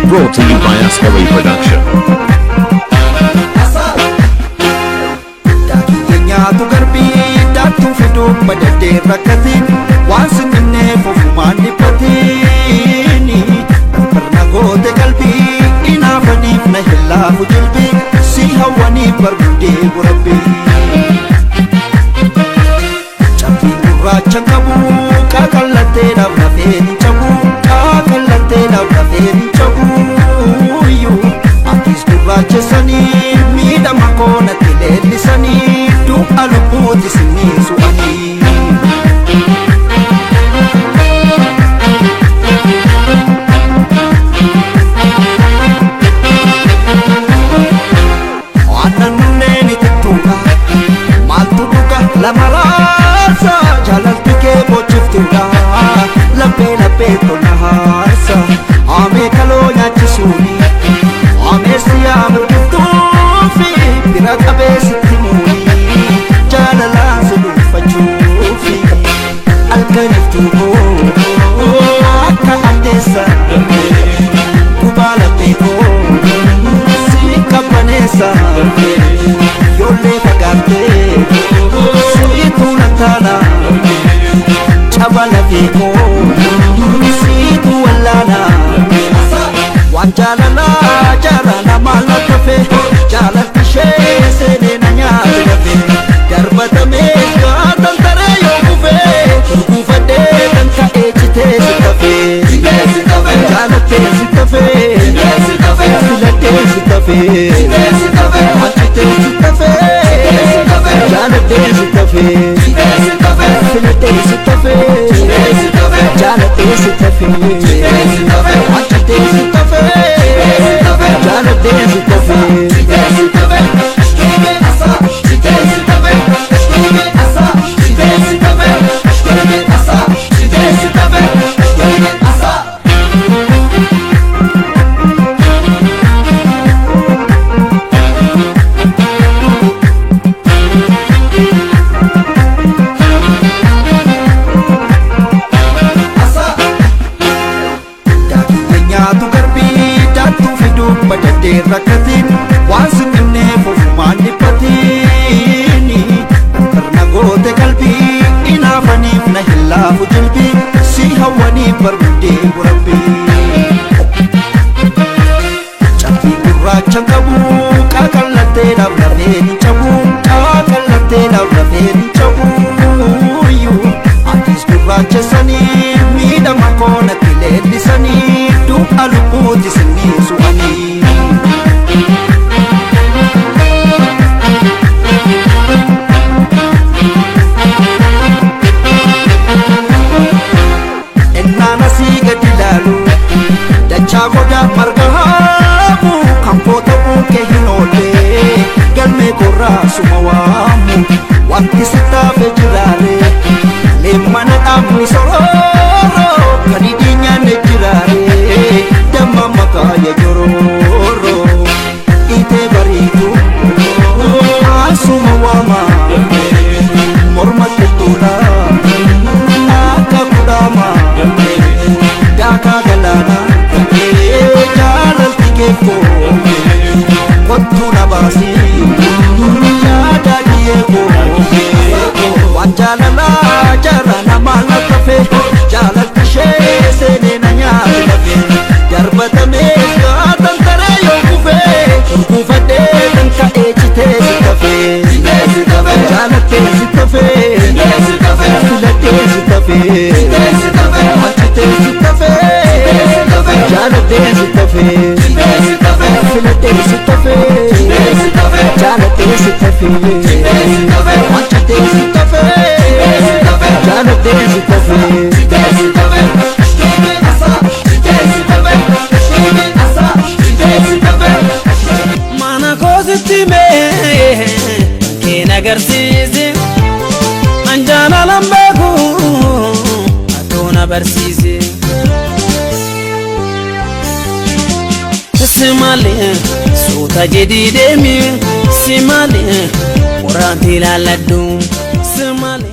Brought to you by Ascari Production. Tu garbi datu fidu madade rakati wansu minne fofumani patini perna gode kalbi ina fani na hilla fujilbi si hawani bargude gurabbi chapi gurra changabu kakallate na rafeni chabu kakallate na rafeni chabu yu akis gurra chesani mida makona tilelisani aluputi sinisu ani ananne tuka maltuka la marasa jalalti ke bochiftuga lape to nahasa ame kalonya chisuni ame siyam tufi pira kabesi timuni Yole pagante, si tu natana, chabala viko, si tu alana, wanjalala jarana malakafe, jala kishe se nanya kafe, darbata me kantare yogufe, gufade tanka echite kafe, jala te kafe, silate kafe. Rakatin wansu minne fofumani patini perna gode kalbi ina fanif na hilla fujilbi si hawani bargude gurabbi chapi gurra changabu kakallate na rafeni chabu kakallate na rafeni chabu yu atis gurra chesani mida makona tilelisani du aluputi sinisu ani chagoda margahamu kampota uke hinole galme korra sumawamu wanti sita fejirare lemana amni sororo kanidinya nejirare damma makaya jororo ite baritu asumawama mormat tula akakudama daka galana Kontuna basi, yada diego. Wanjalala jarana malakafe, jalal kishe sene nanya kafe. Darbata me kantare yogufe, gufade tanka echite kafe. Jalate kafe, silate kafe, achite kafe. Jalate kafe. Mana cositi me che nagarsizi anjana lambagu atona barsizi simale sota jedidemi simale ora Manti la laddu Semale